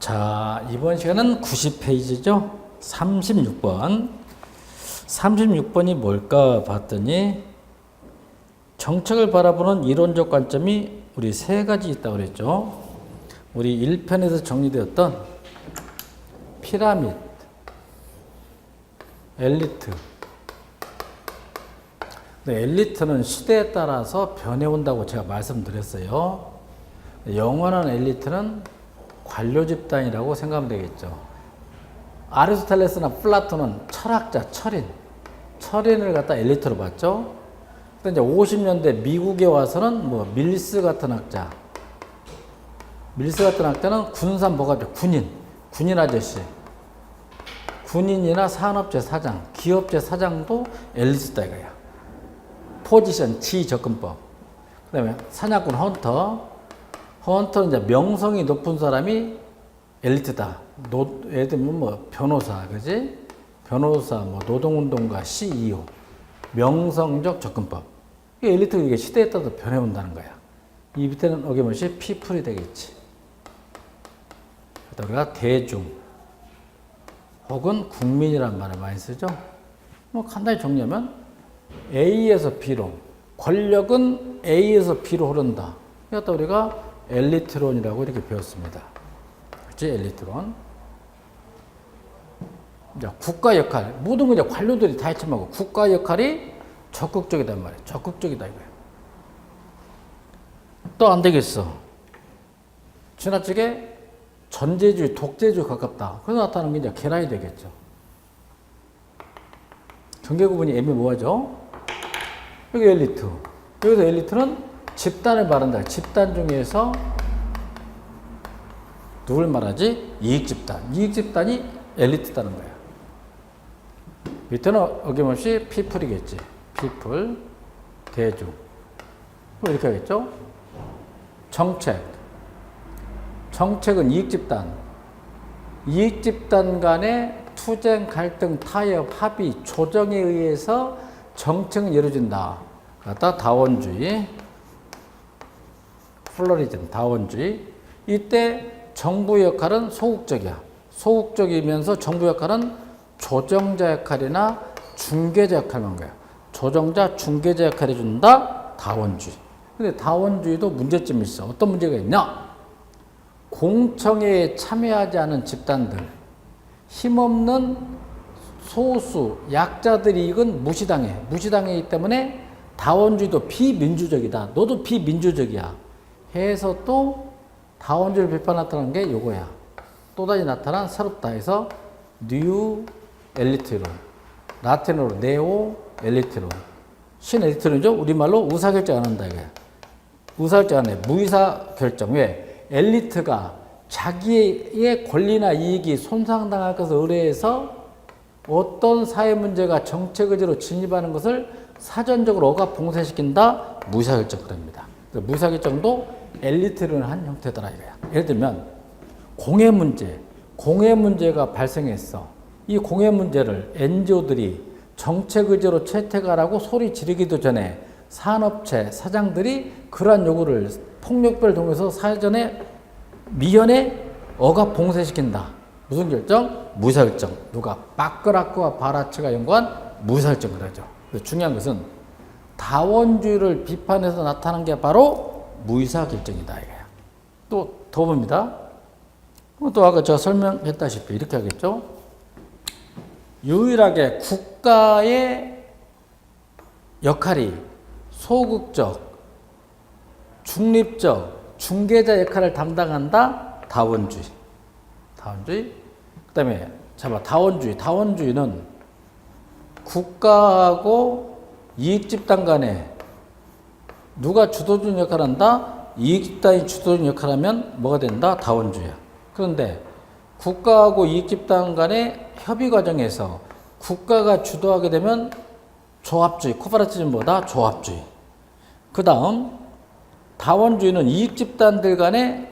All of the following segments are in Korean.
자, 이번 시간은 90페이지죠. 36번. 36번이 뭘까 봤더니 정책을 바라보는 이론적 관점이 우리 세 가지 있다고 그랬죠. 우리 1편에서 정리되었던 피라미드, 엘리트. 엘리트는 시대에 따라서 변해온다고 제가 말씀드렸어요. 영원한 엘리트는 관료 집단이라고 생각하면 되겠죠. 아리스토텔레스나 플라톤은 철학자, 철인을 갖다 엘리트로 봤죠. 근데 이제 50년대 미국에 와서는 밀스 같은 학자는 군산복합자, 군인 아저씨, 군인이나 산업체 사장, 기업체 사장도 엘리트다 이거야. 포지션, 지접근법. 그 다음에 사냥꾼 헌터는 이제 명성이 높은 사람이 엘리트다. 예를 들면 변호사, 그지? 변호사, 노동운동가, CEO. 명성적 접근법. 이게 엘리트가 이게 시대에 따라 변해온다는 거야. 이 밑에는 어김없이 피플이 되겠지. 그러다 우리가 대중, 혹은 국민이라는 말을 많이 쓰죠. 간단히 정리하면 A에서 B로, 권력은 A에서 B로 흐른다. 이것도 우리가 엘리트론이라고 이렇게 배웠습니다. 그렇지? 엘리트론. 이제 국가 역할, 모든 건 이제 관료들이 다 했지만 국가 역할이 적극적이단 말이에요. 적극적이다 이거예요. 또 안 되겠어. 지나치게 전제주의, 독재주의 가깝다. 그래서 나타나는 게 이제 계란이 되겠죠. 경계 구분이 애매모호하죠. 여기 엘리트. 여기서 엘리트는 집단을 말한다. 집단 중에서 누굴 말하지? 이익집단. 이익집단이 엘리트다는 거야. 밑에는 어김없이 피플이겠지. 피플, 대중. 이렇게 하겠죠? 정책은 이익집단. 이익집단 간의 투쟁, 갈등, 타협, 합의, 조정에 의해서 정책은 이루어진다. 갖다 다원주의, 플러리즘, 다원주의. 이때 정부 역할은 소극적이야. 소극적이면서 정부 역할은 조정자 역할이나 중개자 역할만 한 거야. 조정자, 중개자 역할을 해준다. 다원주의. 근데 다원주의도 문제점이 있어. 어떤 문제가 있냐? 공청회에 참여하지 않은 집단들, 힘없는 소수, 약자들 이익은 무시당해. 무시당하기 때문에 다원주의도 비민주적이다. 너도 비민주적이야. 해서 또 다원주의를 비판했다는 게 요거야. 또다시 나타난 새롭다 해서 뉴 엘리트론, 라틴어로 네오 엘리트론, 신 엘리트론이죠. 우리말로 의사결정 안 한다 이거야. 의사결정 안 해. 무의사결정. 왜? 엘리트가 자기의 권리나 이익이 손상당할 것을 의뢰해서 어떤 사회 문제가 정책 의제로 진입하는 것을 사전적으로 억압봉쇄시킨다. 무의사결정 그럽니다. 무의사결정도 엘리트론의 한 형태더라 이거야. 예를 들면 공해 문제가 발생했어. 이 공해 문제를 NGO들이 정책 의제로 채택하라고 소리 지르기도 전에 산업체 사장들이 그러한 요구를 폭력배를 통해서 사전에 미연에 억압 봉쇄시킨다. 무슨 결정? 무의사결정. 누가? 바크라크와 바라츠가 연구한 무의사결정을 하죠. 중요한 것은 다원주의를 비판해서 나타난 게 바로 무의사결정이다 이거야. 또 더 봅니다. 또 아까 제가 설명했다시피 이렇게 하겠죠. 유일하게 국가의 역할이 소극적, 중립적, 중개자 역할을 담당한다. 다원주의. 그 다음에 다원주의는 국가하고 이익집단 간에 누가 주도적인 역할을 한다? 이익집단이 주도적인 역할을 하면 뭐가 된다? 다원주의야. 그런데 국가하고 이익집단 간의 협의 과정에서 국가가 주도하게 되면 조합주의, 코퍼레티즘보다 조합주의. 그 다음 다원주의는 이익집단들 간의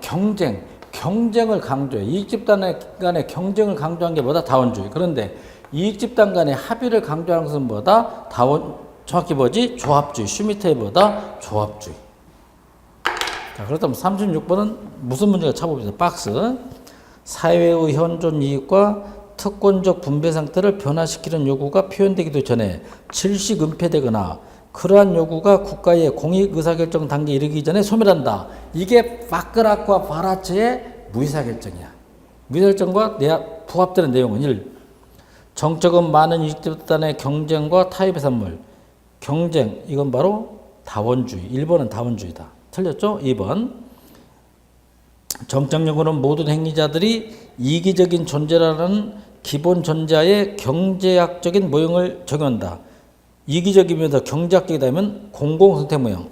경쟁을 강조해. 이익집단 간의 경쟁을 강조한 게 뭐다? 다원주의. 그런데 이익집단 간의 합의를 강조하는 것은 뭐다? 정확히 뭐지? 조합주의. 슈미트보다 조합주의. 자, 그렇다면 36번은 무슨 문제가 차봅니다. 박스. 사회의 현존 이익과 특권적 분배 상태를 변화시키는 요구가 표현되기도 전에 질식 은폐되거나 그러한 요구가 국가의 공익 의사결정 단계에 이르기 전에 소멸한다. 이게 바크라크와 바라체의 무의사결정이야. 무의사결정과 부합되는 내용은 1. 정적은 많은 이익집단의 경쟁과 타협의 산물. 경쟁, 이건 바로 다원주의. 1번은 다원주의다. 틀렸죠? 2번. 정적력으로는 모든 행위자들이 이기적인 존재라는 기본 전제하에 경제학적인 모형을 적용한다. 이기적이면서 경제학적이다면 공공선택 모형.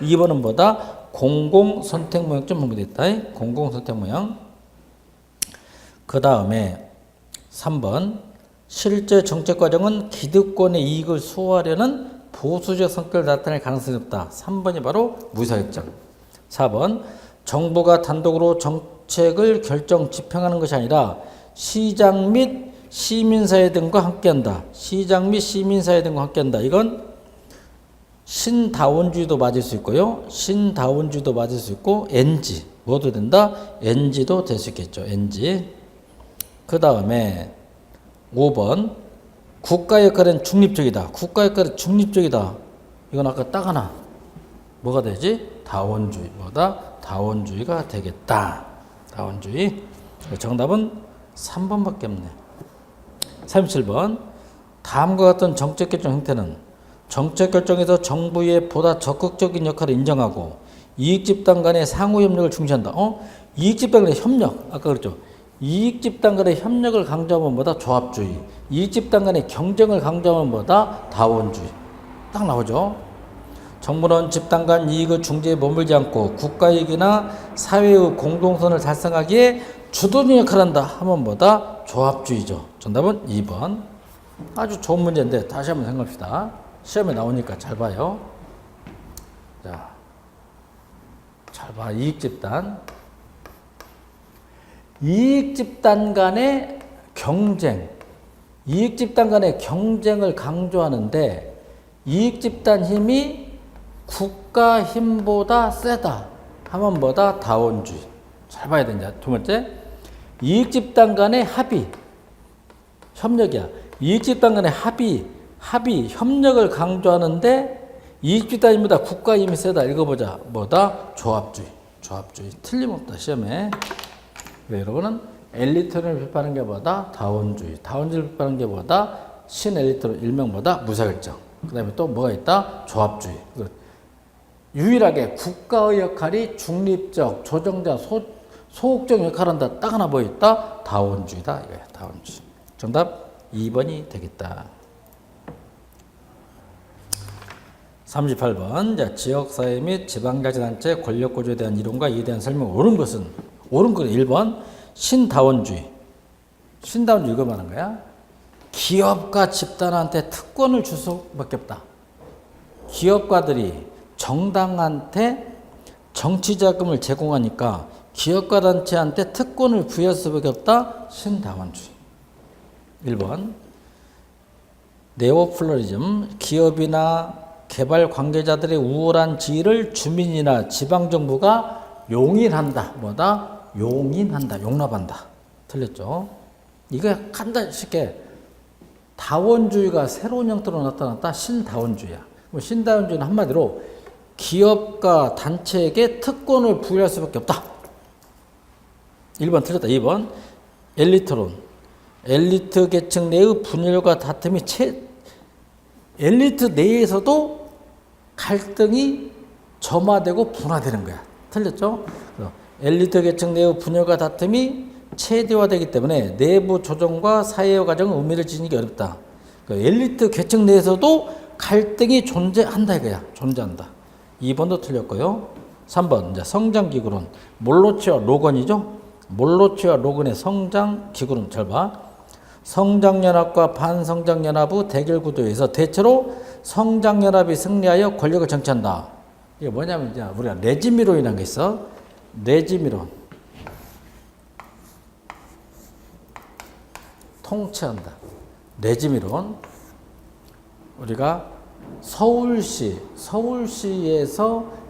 2번은 뭐다? 공공선택 모형점 분배됐다. 공공선택 모형. 그 다음에 3번. 실제 정책 과정은 기득권의 이익을 수호하려는 보수적 성격을 나타낼 가능성이 없다. 3번이 바로 무의사결정. 4번. 정부가 단독으로 정책을 결정 집행하는 것이 아니라 시장 및 시민사회 등과 함께한다. 시장 및 시민사회 등과 함께한다. 이건 신다원주의도 맞을 수 있고요. 신다원주의도 맞을 수 있고 NG 뭐도 된다? NG도 될 수 있겠죠. NG. 그 다음에 5번 국가 역할은 중립적이다. 국가 역할은 중립적이다. 이건 아까 딱 하나 뭐가 되지? 다원주의. 뭐다? 다원주의가 되겠다. 다원주의. 정답은 3번밖에 없네. 37번. 다음과 같은 정책결정 형태는 정책결정에서 정부의 보다 적극적인 역할을 인정하고 이익집단 간의 상호협력을 중시한다. 이익집단 간의 협력. 아까 그랬죠. 이익집단 간의 협력을 강조하면 뭐다? 조합주의. 이익집단 간의 경쟁을 강조하면 뭐다? 다원주의. 딱 나오죠. 정부는 집단 간 이익의 중재에 머물지 않고 국가이익이나 사회의 공동선을 달성하기에 주도적 역할을 한다 하면 뭐다? 조합주의죠. 정답은 2번. 아주 좋은 문제인데 다시 한번 생각합시다. 시험에 나오니까 잘 봐요. 자, 잘 봐. 이익집단. 이익집단 간의 경쟁. 이익집단 간의 경쟁을 강조하는데 이익집단 힘이 국가 힘보다 세다 하면 뭐다? 다원주의. 잘 봐야 된다. 두 번째, 이익집단 간의 합의, 협력이야. 이익집단 간의 합의, 협력을 강조하는데 이익집단 힘보다 국가 힘이 세다. 읽어보자. 뭐다? 조합주의. 조합주의. 틀림없다. 시험에. 여러분은 엘리트를 비판하는 게 뭐다? 다원주의. 다원주의를 비판하는 게 뭐다? 신엘리트로 일명 뭐다? 무사결정. 그 다음에 또 뭐가 있다? 조합주의. 유일하게 국가의 역할이 중립적, 조정자, 소극적 역할을 한다. 딱 하나 뭐 있다? 다원주의다. 이거야. 다원주의. 정답 2번이 되겠다. 38번. 자, 지역사회 및 지방자치단체 권력구조에 대한 이론과 이에 대한 설명. 옳은 것은? 옳은 것은 1번. 신다원주의. 신다원주의 이거 말하는 거야. 기업가 집단한테 특권을 줄 수밖에 없다. 기업가들이 정당한테 정치자금을 제공하니까 기업가 단체한테 특권을 부여할 수밖에 없다. 신다원주의. 1번. 네오플러리즘. 기업이나 개발 관계자들의 우월한 지위를 주민이나 지방정부가 용인한다. 뭐다? 용인한다. 용납한다. 틀렸죠? 이거 간단히 쉽게 다원주의가 새로운 형태로 나타났다. 신다원주의야. 신다원주의는 한마디로 기업과 단체에게 특권을 부여할 수밖에 없다. 1번 틀렸다. 2번. 엘리트론. 엘리트 계층 내의 분열과 다툼이 엘리트 내에서도 갈등이 점화되고 분화되는 거야. 틀렸죠? 엘리트 계층 내의 분열과 다툼이 최대화되기 때문에 내부 조정과 사회화 과정은 의미를 지니기 어렵다. 엘리트 계층 내에서도 갈등이 존재한다 이거야. 존재한다. 2번도 틀렸고요. 3번 이제 성장기구론. 몰로치와 로건이죠. 몰로치와 로건의 성장기구론. 잘 봐. 성장연합과 반성장연합의 대결구도에서 대체로 성장연합이 승리하여 권력을 정치한다. 이게 뭐냐면 이제 우리가 레지미론이라는 게 있어. 레지미론. 통치한다. 레지미론. 우리가 서울시에서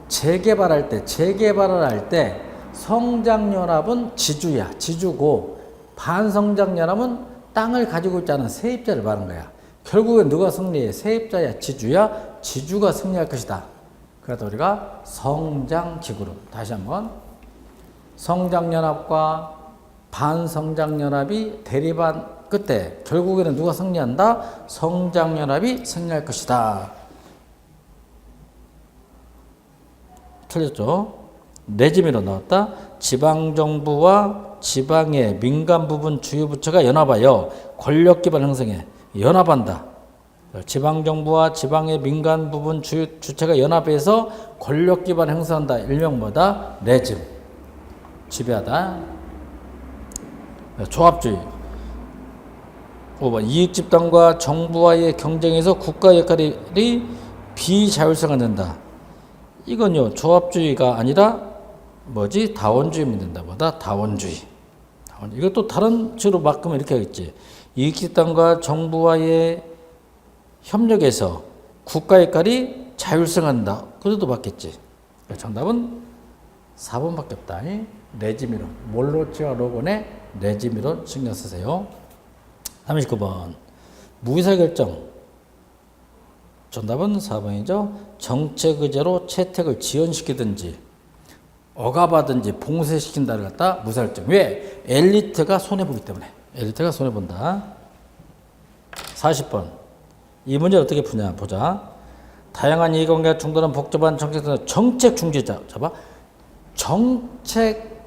재개발을 할 때 성장연합은 지주야. 지주고 반성장연합은 땅을 가지고 있지 않은 세입자를 말하는 거야. 결국엔 누가 승리해? 세입자야. 지주야. 지주가 승리할 것이다. 그래서 우리가 성장지구로 다시 한번 성장연합과 반성장연합이 대립한 끝에 결국에는 누가 승리한다? 성장연합이 승리할 것이다. 틀렸죠? 내지미로 나왔다. 지방정부와 지방의 민간 부분 주요부처가 연합하여 권력기반 형성해. 연합한다. 지방정부와 지방의 민간 부분 주체가 연합해서 권력기반 형성한다. 일명 뭐다? 레짐. 지배하다. 조합주의. 5번 이익집단과 정부와의 경쟁에서 국가 역할이 비자율성화 된다. 이건요 조합주의가 아니라 뭐지? 다원주의면 된다. 뭐다? 다원주의. 이것도 다른 식으로 바꾸면 이렇게 하겠지. 이익집단과 정부와의 협력에서 국가 역할이 자율성화된다. 그래도 맞겠지. 정답은 4번밖에 없다. 레지미론. 몰로치와 로건의 레지미론 신경 쓰세요. 39번 무의사결정. 정답은 4번이죠. 정책 의제로 채택을 지연시키든지 억압하든지 봉쇄시킨다를 갖다 무의사결정. 왜? 엘리트가 손해보기 때문에. 엘리트가 손해본다. 40번 이 문제 어떻게 푸냐 보자. 다양한 이해관계가 충돌한 복잡한 정책 중재자. 잡아. 정책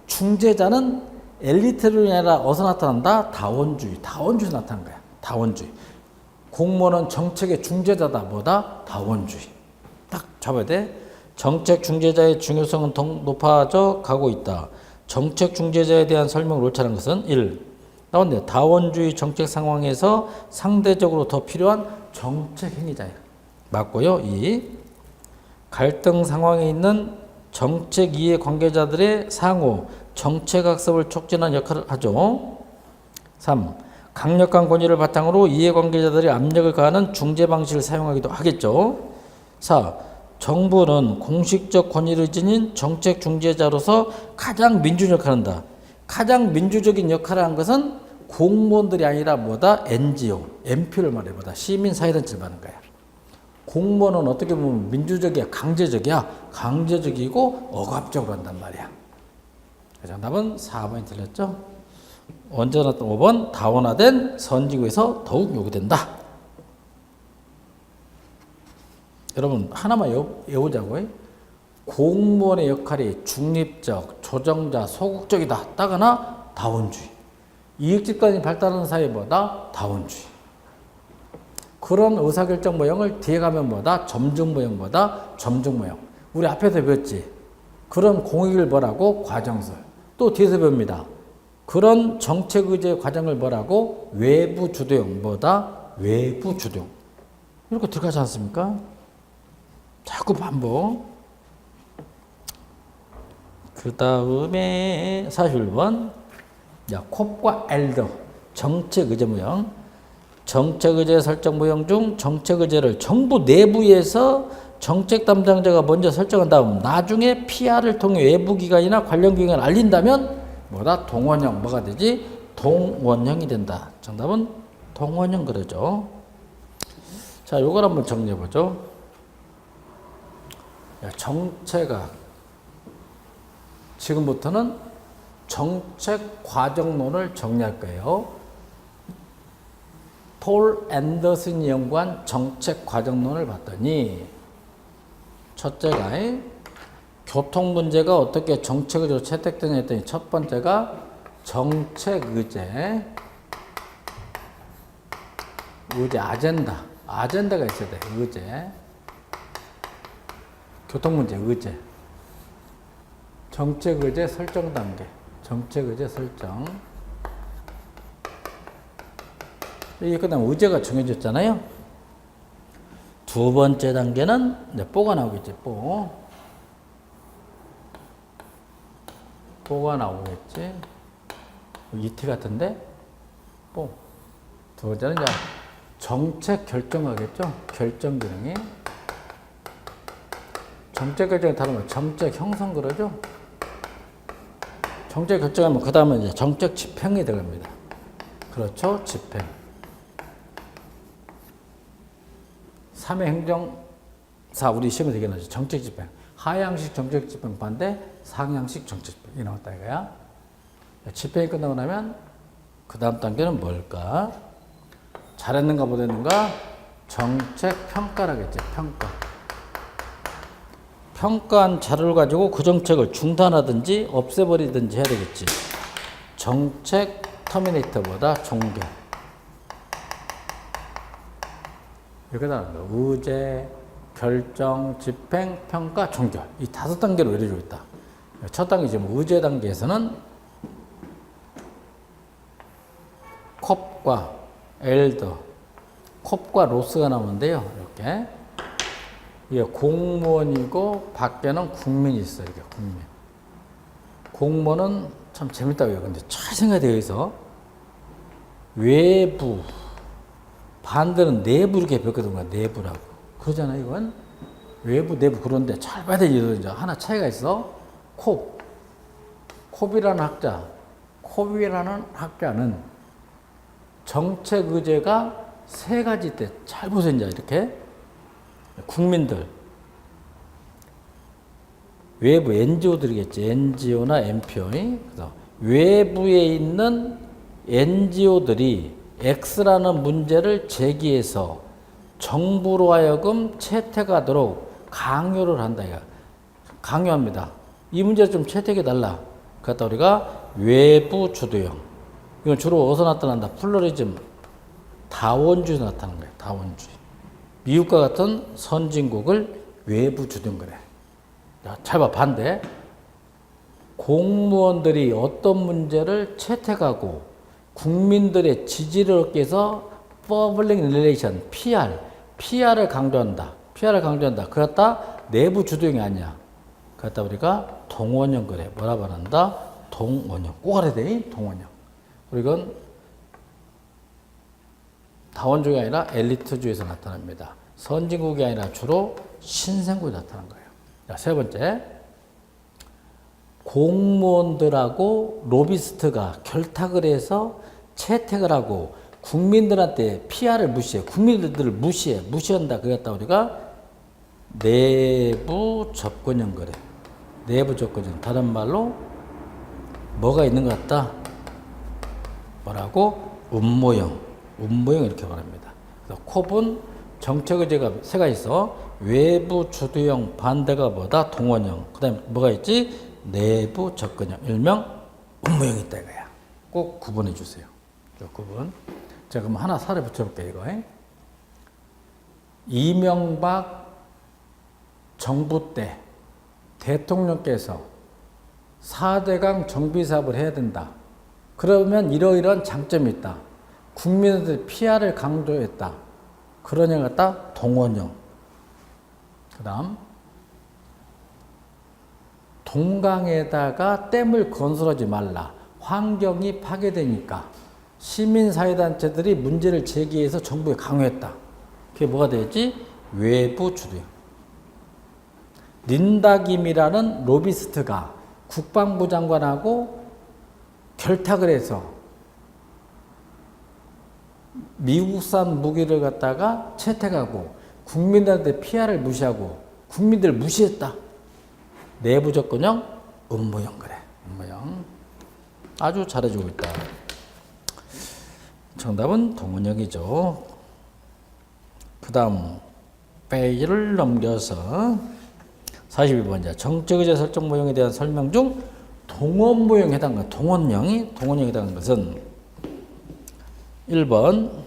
중재자는 엘리트로 아니라 어디서 나타난다? 다원주의. 다원주에서 나타난 거야. 다원주의. 공무원은 정책의 중재자다. 뭐다? 다원주의. 딱 잡아야 돼. 정책 중재자의 중요성은 더 높아져 가고 있다. 정책 중재자에 대한 설명을 옳지 않은 것은 1. 나온대. 다원주의 정책 상황에서 상대적으로 더 필요한 정책 행위자야. 맞고요. 2. 갈등 상황에 있는 정책 이해 관계자들의 상호 정책학습을 촉진하는 역할을 하죠. 3. 강력한 권위를 바탕으로 이해관계자들이 압력을 가하는 중재 방식을 사용하기도 하겠죠. 4. 정부는 공식적 권위를 지닌 정책 중재자로서 가장 민주적 역할을 한다. 가장 민주적인 역할을 한 것은 공무원들이 아니라 뭐다? NGO, MP를 말해 보다. 시민사회단체를 말하는 거야. 공무원은 어떻게 보면 민주적이야? 강제적이야? 강제적이고 억압적으로 한단 말이야. 정답은 4번이 틀렸죠. 언제 나왔던 5번 다원화된 선진국에서 더욱 요구된다. 여러분 하나만 외우자고요. 공무원의 역할이 중립적, 조정자, 소극적이다. 딱 하나 다원주의. 이익집단이 발달하는 사회보다 다원주의. 그런 의사결정 모형을 뒤에 가면 뭐다? 점증 모형보다 점증 모형. 우리 앞에서 배웠지. 그런 공익을 뭐라고? 과정설. 또 뒤에서 배웁니다. 그런 정책 의제 과정을 뭐라고? 외부 주도형. 뭐다? 외부 주도형. 이렇게 들어가지 않습니까? 자꾸 반복. 그 다음에 41번. 야, 콥과 엘더. 정책 의제 모형. 정책 의제 설정 모형 중 정책 의제를 정부 내부에서 정책 담당자가 먼저 설정한 다음 나중에 PR을 통해 외부 기관이나 관련 기관을 알린다면 뭐다? 동원형. 뭐가 되지? 동원형이 된다. 정답은 동원형 그러죠. 자, 요걸 한번 정리해 보죠. 정책학. 지금부터는 정책 과정론을 정리할 거예요. 폴 앤더슨이 연구한 정책 과정론을 봤더니 첫째가 교통 문제가 어떻게 정책 의제로 채택되냐 했더니 첫 번째가 정책 의제, 아젠다가 있어야 돼. 의제, 교통 문제, 의제, 정책 의제 설정 단계, 정책 의제 설정. 이게 그다음 의제가 정해졌잖아요. 두 번째 단계는 뽀가 나오겠지. 뽀가 나오겠지. 이티 같은데 뽀. 두 번째는 이제 정책 결정하겠죠. 결정 기능이. 정책 결정이 다른 거 정책 형성 그러죠. 정책 결정하면 그 다음은 이제 정책 집행이 들어갑니다. 그렇죠? 집행. 3회 행정사 우리 시험에 되게 나죠. 정책 집행. 하향식 정책 집행 반대 상향식 정책 집행. 이 나왔다 이거야. 집행이 끝나고 나면 그 다음 단계는 뭘까? 잘했는가 못했는가? 정책 평가라겠지. 평가. 평가한 자료를 가지고 그 정책을 중단하든지 없애버리든지 해야 되겠지. 정책 터미네이터보다 종결. 이렇게 나오는 거야. 의제, 결정, 집행, 평가, 종결. 이 5단계로 이루어지고 있다. 첫 단계 지금 의제 단계에서는 컵과 엘더, 컵과 로스가 나오는데요. 이렇게. 이게 공무원이고 밖에는 국민이 있어요. 이게 국민. 공무원은 참 재밌다고 해요. 근데 잘 생각되어 있어. 외부, 반대는 내부 이렇게 벽거든요. 내부라고. 그러잖아요. 이건 외부, 내부 그런데 잘 봐야 되지. 이제 하나 차이가 있어. 콥이라는 학자, 콥이라는 학자는 정책 의제가 3가지 때 잘 보세요. 이제 이렇게 국민들, 외부 NGO들이겠지. NGO나 NPO. 그래서 외부에 있는 NGO들이 X라는 문제를 제기해서 정부로 하여금 채택하도록 강요를 한다. 이거. 강요합니다. 이 문제를 좀 채택해달라. 그러다 우리가 외부 주도형. 이건 주로 어디서 나타난다? 플루리즘, 다원주에서 나타나는 거예요. 다원주의. 미국과 같은 선진국을 외부 주도형 그래. 잘 봐. 반대. 공무원들이 어떤 문제를 채택하고 국민들의 지지를 얻기 위해서 Public Relation, PR을 강조한다. PR을 강조한다. 그렇다 내부 주도형이 아니야. 그렇다 우리가 동원형 그래. 뭐라 말한다? 동원형. 꼭 알아야 돼. 동원형. 그리고 이건 다원주의가 아니라 엘리트주의에서 나타납니다. 선진국이 아니라 주로 신생국에 나타난 거예요. 자, 3번째. 공무원들하고 로비스트가 결탁을 해서 채택을 하고 국민들한테 PR을 무시해. 국민들을 무시한다. 그랬다 우리가 내부 접근형 거래. 내부 접근형. 다른 말로 뭐가 있는 것 같다? 뭐라고? 음모형 이렇게 말합니다. 그래서 콥은 정책 의제가 3가지 있어. 외부 주도형, 반대가 뭐다? 동원형. 그 다음에 뭐가 있지? 내부 접근형. 일명 음모형이 있다 이거야. 꼭 구분해 주세요. 구분. 자, 그럼 하나 살에 붙여볼게요, 이거. 이명박 정부 때 대통령께서 4대강 정비 사업을 해야 된다. 그러면 이러이러한 장점이 있다. 국민들 PR을 강조했다. 그런 형 같다. 동원형. 그 다음 동강에다가 댐을 건설하지 말라. 환경이 파괴되니까 시민사회단체들이 문제를 제기해서 정부에 강요했다. 그게 뭐가 되겠지? 외부 주도형. 린다김이라는 로비스트가 국방부 장관하고 결탁을 해서 미국산 무기를 갖다가 채택하고 국민들한테 PR을 무시하고 국민들을 무시했다. 내부 접근형, 음모형 그래. 음모형. 아주 잘해주고 있다. 정답은 동원형이죠. 그 다음 페이지를 넘겨서 42번째 정책의제 설정 모형에 대한 설명 중 동원 모형에 해당하는 동원형에 해당하는 것은 1번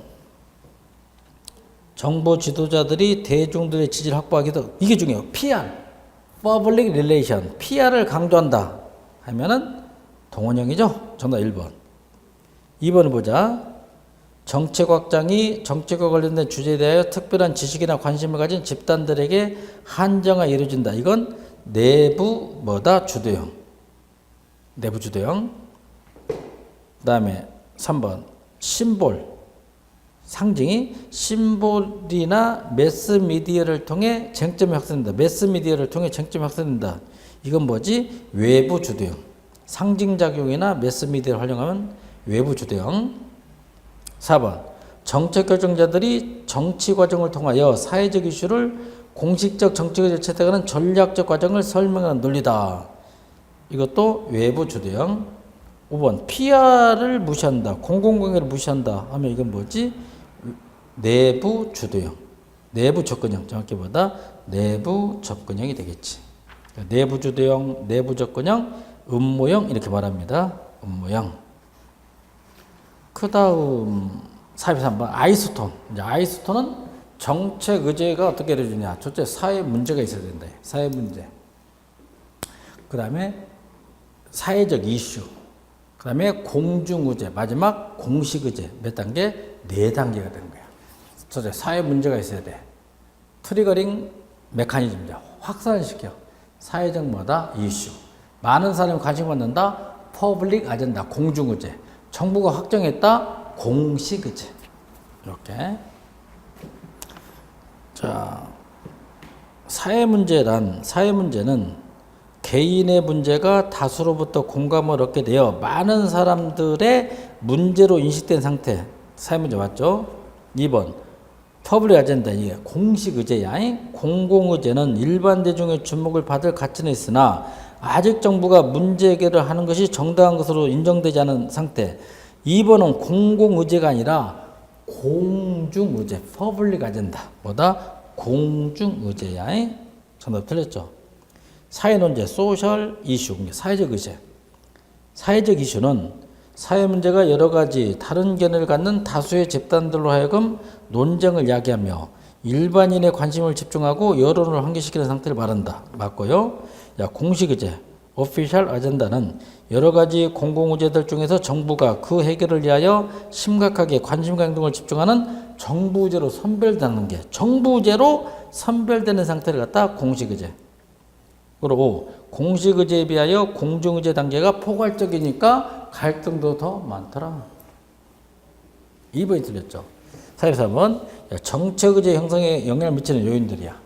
정보 지도자들이 대중들의 지지를 확보하기 위해서 이게 중요해요. PR, Public Relation, PR을 강조한다 하면은 동원형이죠. 정답 1번. 2번을 보자. 정책 확장이 정책과 관련된 주제에 대하여 특별한 지식이나 관심을 가진 집단들에게 한정화 이루어진다. 이건 내부 뭐다? 주도형. 내부 주도형. 그 다음에 3번 심볼. 상징이 심볼이나 매스미디어를 통해 쟁점이 확산된다. 매스미디어를 통해 쟁점이 확산된다. 이건 뭐지? 외부 주도형. 상징작용이나 매스미디어를 활용하면 외부 주도형. 4번 정책 결정자들이 정치 과정을 통하여 사회적 이슈를 공식적 정책을 채택하는 전략적 과정을 설명하는 논리다. 이것도 외부 주도형. 5번 PR을 무시한다. 공공관계를 무시한다 하면 이건 뭐지? 내부 주도형. 내부 접근형. 정확히보다 내부 접근형이 되겠지. 내부 주도형, 내부 접근형, 음모형 이렇게 말합니다. 음모형. 그 다음 43번 아이스톤. 이제 아이스톤은 정책 의제가 어떻게 이루어지냐. 첫째 사회 문제가 있어야 된다. 사회 문제. 그 다음에 사회적 이슈. 그 다음에 공중의제. 마지막 공식의제. 몇 단계? 4단계가 되는 거야. 첫째 사회 문제가 있어야 돼. 트리거링 메커니즘이야. 확산시켜. 사회적 뭐다? 이슈. 많은 사람이 관심 갖는다. 퍼블릭 아젠다. 공중의제. 정부가 확정했다. 공식의제. 이렇게. 자, 사회 문제는 개인의 문제가 다수로부터 공감을 얻게 되어 많은 사람들의 문제로 인식된 상태. 사회 문제 맞죠? 2번 퍼블릭 아젠다. 이게 공식 의제야. 공공의제는 일반 대중의 주목을 받을 가치는 있으나 아직 정부가 문제 해결을 하는 것이 정당한 것으로 인정되지 않은 상태. 2번은 공공의제가 아니라 공중의제, 퍼블릭 아젠다. 뭐다? 공중의제야. 정답 틀렸죠? 사회논제, 소셜 이슈, 사회적 의제. 사회적 이슈는 사회 문제가 여러 가지 다른 견해를 갖는 다수의 집단들로 하여금 논쟁을 야기하며 일반인의 관심을 집중하고 여론을 환기시키는 상태를 말한다. 맞고요. 야, 공식 의제, 오피셜 아젠다는 여러 가지 공공의제들 중에서 정부가 그 해결을 위하여 심각하게 관심과 행동을 집중하는 정부의제로 선별되는 게 정부의제로 선별되는 상태를 갖다 공식의제. 그리고 공식의제에 비하여 공중의제 단계가 포괄적이니까 갈등도 더 많더라. 2번이 틀렸죠. 44번 정책의제 형성에 영향을 미치는 요인들이야.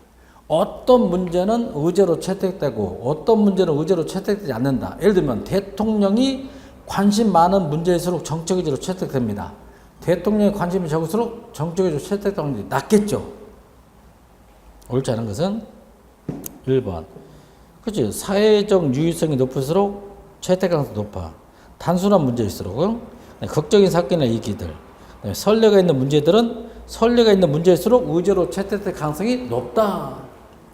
어떤 문제는 의제로 채택되고 어떤 문제는 의제로 채택되지 않는다. 예를 들면 대통령이 관심 많은 문제일수록 정책의제로 채택됩니다. 대통령이 관심이 적을수록 정책의제로 채택되는 확률이 낮겠죠. 옳지 않은 것은 1번. 그치? 사회적 유의성이 높을수록 채택 가능성이 높아. 단순한 문제일수록 극적인 사건이나 이기들. 선례가 있는 문제들은 선례가 있는 문제일수록 의제로 채택될 가능성이 높다.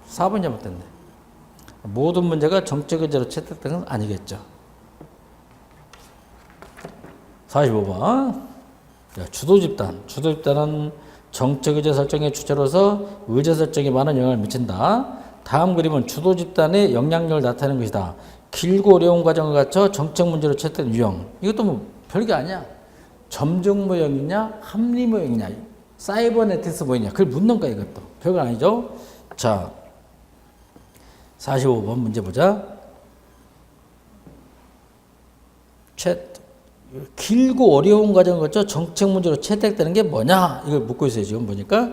4번 잘못됐네. 모든 문제가 정책 의제로 채택되는 건 아니겠죠. 45번. 주도집단. 주도집단은 정책 의제 설정의 주체로서 의제 설정에 많은 영향을 미친다. 다음 그림은 주도집단의 영향력을 나타내는 것이다. 길고 어려운 과정을 거쳐 정책 문제로 채택된 유형. 이것도 뭐 별게 아니야. 점정 모형이냐, 합리 모형이냐, 사이버네틱스 모형이냐. 그걸 묻는 거야, 이것도. 별거 아니죠? 자, 45번 문제 보자. 길고 어려운 과정을 거쳐 정책 문제로 채택되는 게 뭐냐? 이걸 묻고 있어요, 지금 보니까.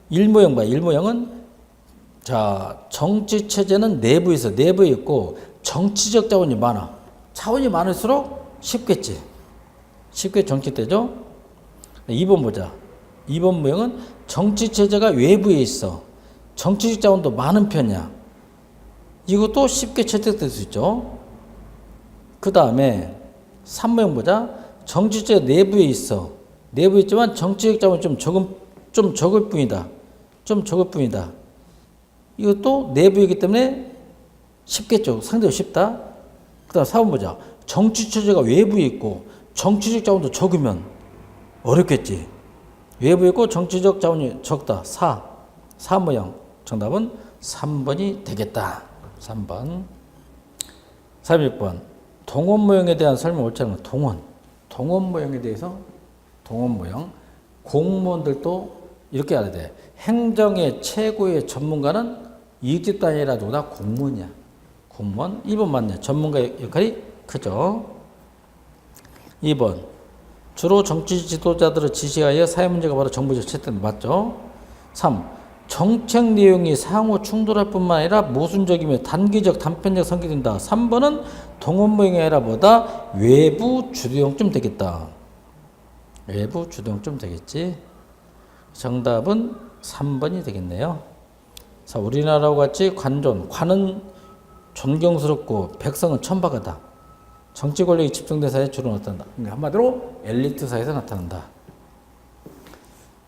일모형 봐. 일모형은 자, 정치 체제는 내부에 있고 정치적 자원이 많아. 자원이 많을수록 쉽겠지. 쉽게 정치되죠. 2번 보자. 2번 모형은 정치 체제가 외부에 있어. 정치적 자원도 많은 편이야. 이것도 쉽게 채택될 수 있죠. 그 다음에 3모형 보자. 정치 체제 내부에 있어. 내부에 있지만 정치적 자원이 좀 적을 뿐이다. 좀 적을 뿐이다. 이것도 내부이기 때문에 쉽겠죠. 상대적으로 쉽다. 그 다음 4번 보자. 정치 체제가 외부에 있고 정치적 자원도 적으면 어렵겠지. 외부에 있고 정치적 자원이 적다. 4 모형. 정답은 3번이 되겠다. 3번. 46번. 동원 모형에 대한 설명 옳지 않은 거. 동원 모형에 대해서 동원 모형. 공무원들도 이렇게 알아야 돼. 행정의 최고의 전문가는 이집단이 아니라 누구다? 공무원이야. 공무원. 2번 맞네. 전문가의 역할이 크죠. 2번. 주로 정치 지도자들을 지시하여 사회 문제가 바로 정부적 채택 맞죠? 3. 정책 내용이 상호 충돌할 뿐만 아니라 모순적이며 단기적 단편적 성격이 된다. 3번은 동원모형이 아니라 뭐다? 외부 주도형쯤 되겠다. 외부 주도형쯤 되겠지. 정답은 3번이 되겠네요. 자, 우리나라와 같이 관은 존경스럽고 백성은 천박하다. 정치 권력이 집중된 사회에 주로 나타난다. 그러니까 한마디로 엘리트 사회에서 나타난다.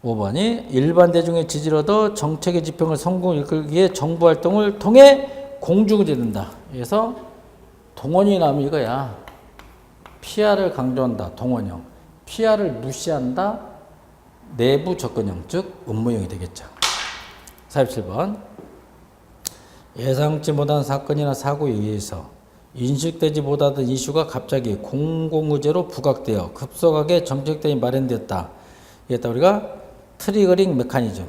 5번이 일반 대중의 지지를 얻어 정책의 지평을 성공을 이끌기에 정부 활동을 통해 공중을 지른다. 그래서 동원이 나오면 이거야. PR을 강조한다. 동원형. PR을 무시한다. 내부 접근형, 즉 음모형이 되겠죠. 47번. 예상치 못한 사건이나 사고에 의해서 인식되지 못하던 이슈가 갑자기 공공의제로 부각되어 급속하게 정책대응이 마련되었다. 이게 우리가 트리거링 메커니즘,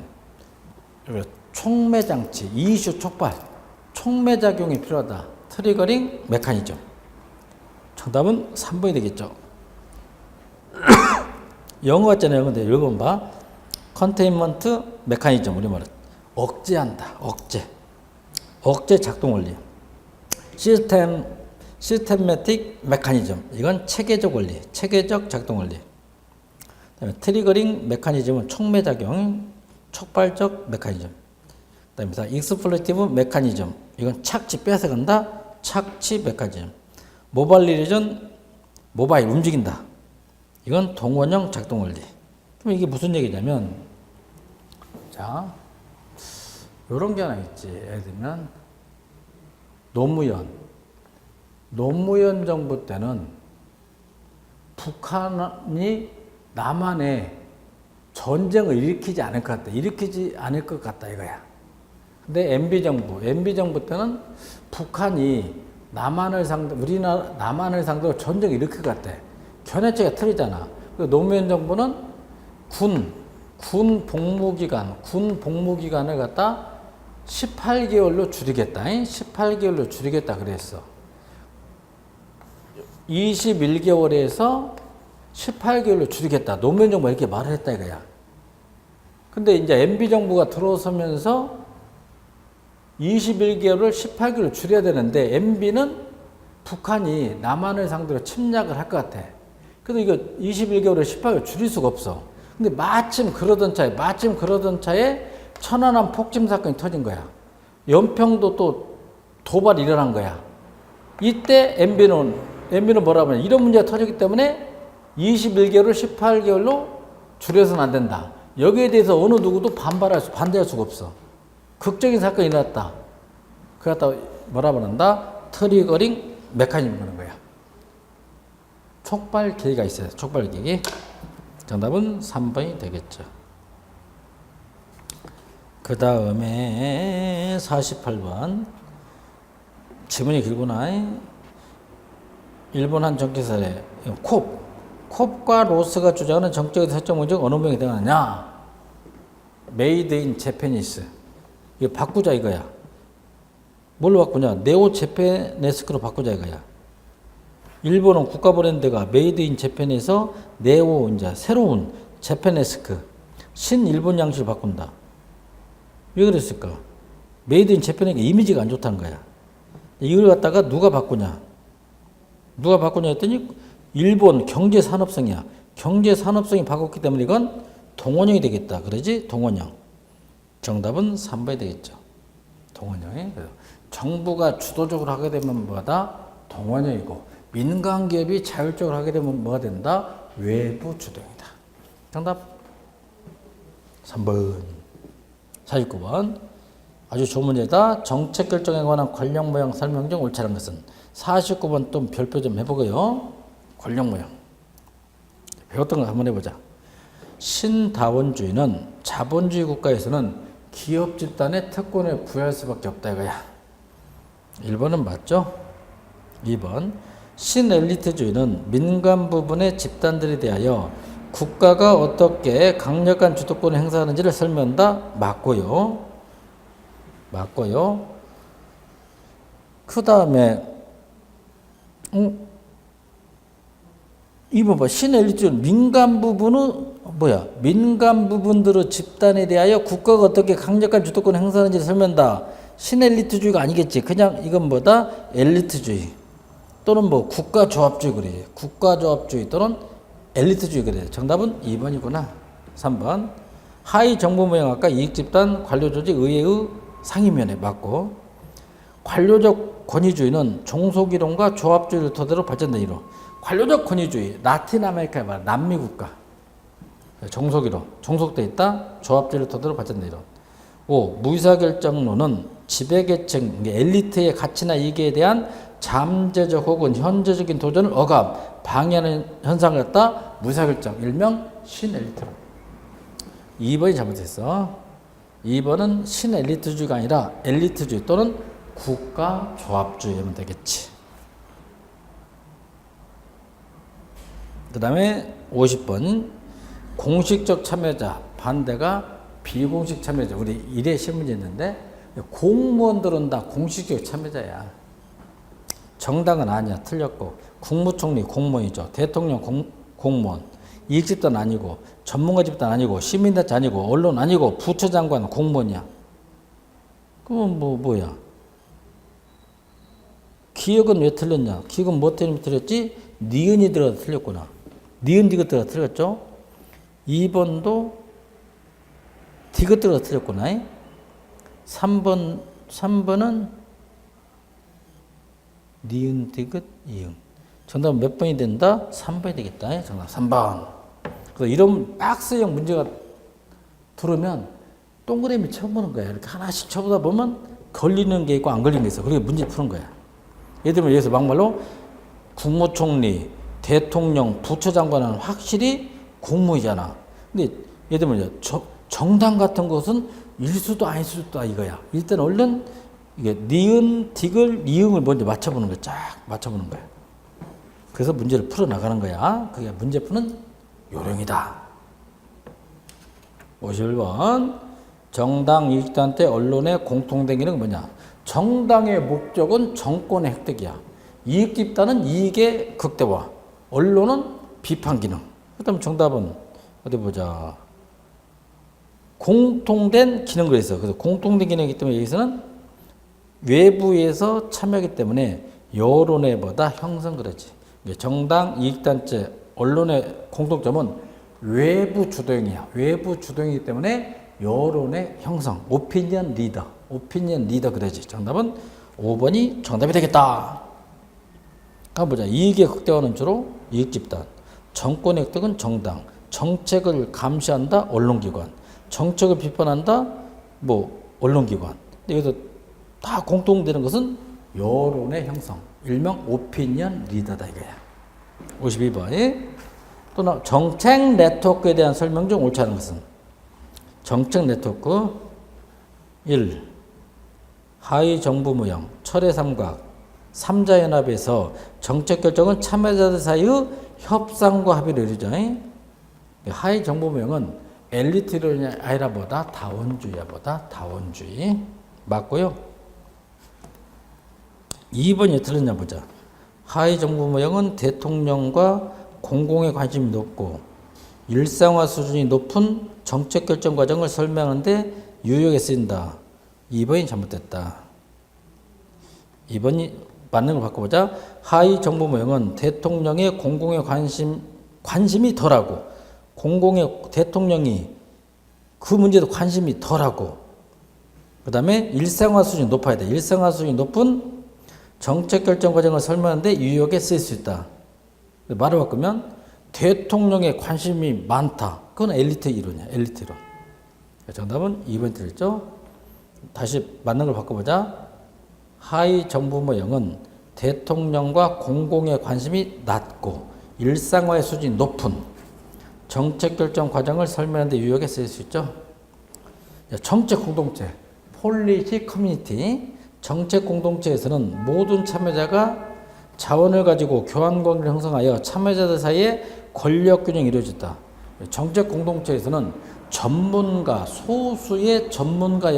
촉매장치, 이슈 촉발, 촉매작용이 필요하다. 트리거링 메커니즘. 정답은 3번이 되겠죠. 영어 같잖아요. 근데 1번 봐. 컨테인먼트 메커니즘, 우리말은 억제한다. 억제 작동 원리. 시스템매틱 메커니즘. 이건 체계적 원리, 체계적 작동 원리. 그다음에 트리거링 메커니즘은 촉매작용, 촉발적 메커니즘. 그다음에 익스플로이티브 메커니즘. 이건 착취 뺏어간다. 착취 메커니즘. 모발리리전 모바일 움직인다. 이건 동원형 작동 원리. 그럼 이게 무슨 얘기냐면, 자, 요런 게 하나 있지. 예를 들면 노무현 정부 때는 북한이 남한에 전쟁을 일으키지 않을 것 같다 이거야. 근데 MB 정부 때는 북한이 남한을 상대로 전쟁을 일으킬 것 같아. 견해체가 틀리잖아. 노무현 정부는 군 복무기간을 갖다 18개월로 줄이겠다. 18개월로 줄이겠다 그랬어. 21개월에서 18개월로 줄이겠다. 노무현 정부가 이렇게 말을 했다 이거야. 근데 이제 MB 정부가 들어서면서 21개월을 18개월로 줄여야 되는데 MB는 북한이 남한을 상대로 침략을 할 것 같아. 그래서 이거 21개월을 18개월 줄일 수가 없어. 근데 마침 그러던 차에 천안함 폭침 사건이 터진 거야. 연평도 또 도발이 일어난 거야. 이때 MB는 뭐라고 하냐. 이런 문제가 터졌기 때문에 21개월을 18개월로 줄여서는 안 된다. 여기에 대해서 어느 누구도 반대할 수가 없어. 극적인 사건이 일어났다. 그랬다 뭐라고 한다? 트리거링 메커니즘 그런 거야. 촉발 계기가 있어요. 촉발 계기. 정답은 3번이 되겠죠. 그 다음에 48번. 지문이 길구나. 일본 한 정치 사례. 콥과 로스가 주장하는 정책의 설정 문제가 어느 명이 되느냐? 메이드 인 재패니스. 이거 바꾸자 이거야. 뭘로 바꾸냐? 네오 재패네스크로 바꾸자 이거야. 일본은 국가 브랜드가 메이드 인 재팬에서 네오 이제 새로운 재패네스크 신일본 양식을 바꾼다. 왜 그랬을까? 메이드 인 재팬이니까 이미지가 안 좋다는 거야. 이걸 갖다가 누가 바꾸냐 했더니 일본 경제산업성이야. 경제산업성이 바꿨기 때문에 이건 동원형이 되겠다. 그러지? 동원형. 정답은 3번이 되겠죠. 동원형이. 정부가 주도적으로 하게 되면 뭐다? 동원형이고 민간 기업이 자율적으로 하게 되면 뭐가 된다? 외부 주도형이다. 정답 3번. 49번. 아주 좋은 문제다. 정책 결정에 관한 권력 모양 설명 중 옳지 않은 것은 49번 또 별표 좀 해보고요. 권력 모양. 배웠던 거 한번 해보자. 신다원주의는 자본주의 국가에서는 기업 집단의 특권을 부여할 수밖에 없다 이거야. 1번은 맞죠? 2번. 신엘리트주의는 민간 부분의 집단들에 대하여 국가가 어떻게 강력한 주도권을 행사하는지를 설명한다. 맞고요. 그 다음에 이거 봐. 신엘리트 민간 부분은 뭐야? 민간 부분들의 집단에 대하여 국가가 어떻게 강력한 주도권 행사하는지 설명한다. 신엘리트주의가 아니겠지. 그냥 이건 뭐다? 엘리트주의 또는 뭐 국가조합주의 그래. 국가조합주의 또는 엘리트주의 그래. 정답은 2번이구나. 3번. 하위 정부 모형 아까 이익집단, 관료조직, 의회의 상임위원회 맞고. 관료적 권위주의는 종속이론과 조합주의를 토대로 발전된 이론. 관료적 권위주의, 라틴 아메리카에 말하는 남미 국가. 종속이론, 종속돼 있다. 조합주의를 토대로 발전된 이론. 5. 무의사결정론은 지배계층, 엘리트의 가치나 이익에 대한 잠재적 혹은 현재적인 도전을 억압, 방해하는 현상을 갖다 무의사결정, 일명 신엘리트론. 2번이 잘못했어. 2번은 신엘리트주의가 아니라 엘리트주의 또는 국가조합주의면 되겠지. 그 다음에 50번 공식적 참여자 반대가 비공식 참여자. 우리 일회 신문이 있는데 공무원들은 다 공식적 참여자야. 정당은 아니야. 틀렸고 국무총리 공무원이죠. 대통령 공무원. 이익집단 아니고 전문가 집단 아니고 시민단체 아니고 언론 아니고 부처장관 공무원이야. 그러면 뭐야? 기억은 왜 틀렸냐? 기억은 뭐 때문에 틀렸지? 니은이 들어가 틀렸구나. 니은 디귿 들어가 틀렸죠? 2번도 디귿 들어가 틀렸구나. 3번은 니은 디귿 이응. 정답은 몇 번이 된다? 3번이 되겠다. 정답 3번. 그래서 이런 박스형 문제가 들어오면 동그라미 쳐보는 거야. 이렇게 하나씩 쳐보다 보면 걸리는 게 있고 안 걸리는 게 있어. 그리고 문제 푸는 거야. 예를 들면 여기서 막말로 국무총리, 대통령, 부처장관은 확실히 공무이잖아. 근데 예를 들면 정당 같은 것은 일수도 아닐 수도 있다 이거야. 일단 얼른 이게 니은, 디귿, 이응을 먼저 맞춰보는 거야. 쫙 맞춰보는 거야. 그래서 문제를 풀어나가는 거야. 그게 문제 푸는 요령이다. 51번 정당 이익단 때 언론의 공통된 기능은 뭐냐? 정당의 목적은 정권의 획득이야. 이익집단은 이익의 극대화. 언론은 비판 기능. 그다음 정답은 어디 보자. 공통된 기능을 했어. 그래서 공통된 기능이기 때문에 여기서는 외부에서 참여하기 때문에 여론에보다 형성 그러지. 정당 이익단체 언론의 공통점은 외부 주도형이야. 외부 주도형이기 때문에 여론의 형성. 오피니언 리더 그러지. 정답은 5번이 정답이 되겠다. 한번 보자. 이익의 극대화는 주로 이익집단, 정권의 획득은 정당, 정책을 감시한다 언론기관, 정책을 비판한다 언론기관. 근데 여기서 다 공통되는 것은 여론의 형성, 일명 오피니언 리더다 이거야. 52번 또 정책 네트워크에 대한 설명 중 옳지 않은 것은? 정책 네트워크 1. 하위 정부 모형, 철의 삼각, 삼자연합에서 정책 결정은 참여자들 사이의 협상과 합의를 이루죠. 하위 정부 모형은 엘리트론이 아니라 다원주의 맞고요. 2번이 틀렸냐 보자. 하위 정부 모형은 대통령과 공공의 관심이 높고 일상화 수준이 높은 정책 결정 과정을 설명하는데 유용하게 쓰인다. 2번이 잘못됐다. 2번이 맞는 걸 바꿔보자. 하위 정부 모형은 대통령의 공공의 관심이 덜하고 대통령이 그 문제도 관심이 덜하고 그 다음에 일상화 수준이 높아야 돼. 일상화 수준이 높은 정책 결정 과정을 설명하는데 유용하게 쓰일 수 있다. 말을 바꾸면 대통령의 관심이 많다. 그건 엘리트 이론이야. 엘리트 이론. 정답은 2번 틀렸죠? 다시 맞는 걸 바꿔보자. 하위 정부 모형은 대통령과 공공의 관심이 낮고 일상화의 수준이 높은 정책 결정 과정을 설명하는 데 유용하게 쓰일 수 있죠. 정책 공동체, 폴리시 커뮤니티. 정책 공동체에서는 모든 참여자가 자원을 가지고 교환 관계를 형성하여 참여자들 사이에 권력 균형이 이루어진다. 정책 공동체에서는 소수의 전문가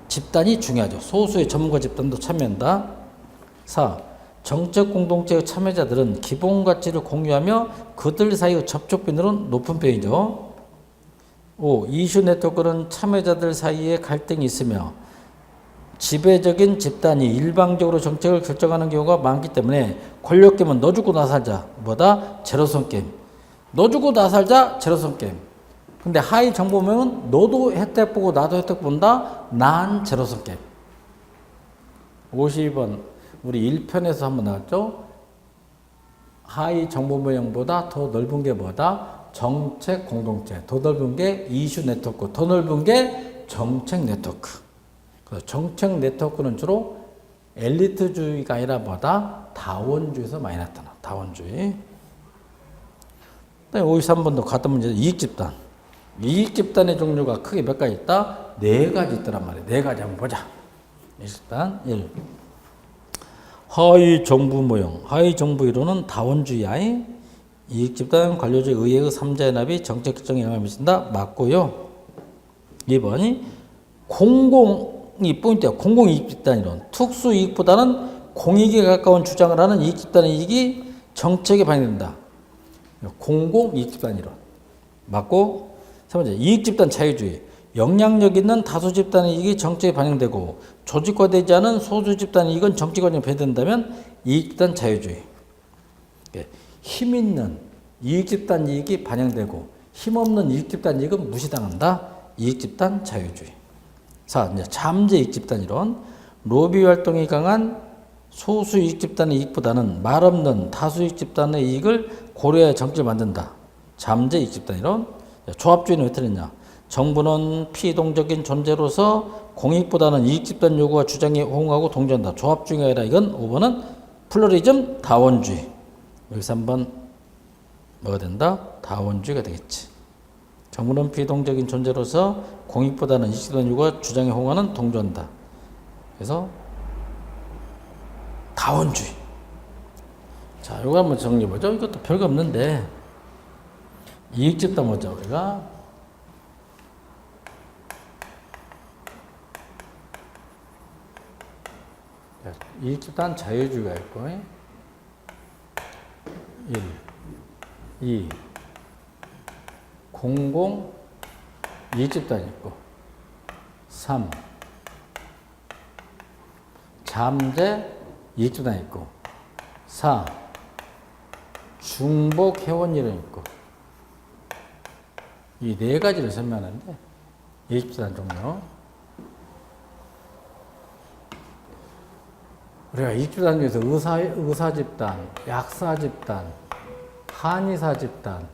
집단이 중요하죠. 소수의 전문가 집단도 참여한다. 4. 정책 공동체의 참여자들은 기본 가치를 공유하며 그들 사이의 접촉 빈도는 높은 편이죠. 5. 이슈 네트워크는 참여자들 사이에 갈등이 있으며 지배적인 집단이 일방적으로 정책을 결정하는 경우가 많기 때문에 권력 게임은 너 주고 나 살자 뭐다? 제로섬 게임. 너 주고 나 살자 제로섬 게임. 근데 하위 정보명은 너도 혜택 보고 나도 혜택 본다. 난 제로섬 게임. 52번 우리 1편에서 한번 나왔죠. 하위 정보모형보다 더 넓은 게 뭐다? 정책 공동체. 더 넓은 게 이슈 네트워크. 더 넓은 게 정책 네트워크. 그래서 정책 네트워크는 주로 엘리트주의가 아니라 뭐다? 다원주의에서 많이 나타나. 다원주의. 53번도 같은 문제. 이익집단. 이익집단의 종류가 크게 몇 가지 있다? 4가지 있더란 말이에요. 4가지 한번 보자. 이익집단 1. 하위 정부 모형. 하위 정부 이론은 다원주의야. 이익집단 관료적 의회의 3자 연합이 정책 결정에 영향을 미친다. 맞고요. 2번이 공공이 포인트야. 공공이익집단 이론. 특수이익보다는 공익에 가까운 주장을 하는 이익집단의 이익이 정책에 반영된다. 공공이익집단 이론. 맞고 3번째 이익집단 자유주의. 영향력 있는 다수 집단의 이익이 정책에 반영되고 조직화되지 않은 소수 집단의 이익은 정책에 반영된다면 이익집단 자유주의. 힘 있는 이익집단 이익이 반영되고 힘없는 이익집단 이익은 무시당한다. 이익집단 자유주의. 자, 이제 잠재 이익집단 이론. 로비 활동이 강한 소수 이익집단의 이익보다는 말 없는 다수 이익집단의 이익을 고려해 정책을 만든다. 잠재 이익집단 이론. 조합주의는 왜 틀렸냐? 정부는 피이동적인 존재로서 공익보다는 이익집단 요구와 주장에 호응하고 동조한다. 조합주의가 아니라 이건 5번은 플루리즘 다원주의. 여기서 한번 뭐가 된다? 다원주의가 되겠지. 정부는 피이동적인 존재로서 공익보다는 이익집단 요구와 주장에 호응하는 동조한다. 그래서 다원주의. 자, 이거 한번 정리해보죠. 이것도 별거 없는데 이익집단 보자 우리가. 이익집단 자유주의가 있고 1, 2, 공공 이익집단이 있고 3, 잠재 이익집단이 있고 4, 중복 회원이론이 있고 이 4가지를 설명하는데 이익집단 종류. 우리가 이익집단 중에서 의사집단, 약사집단, 한의사집단,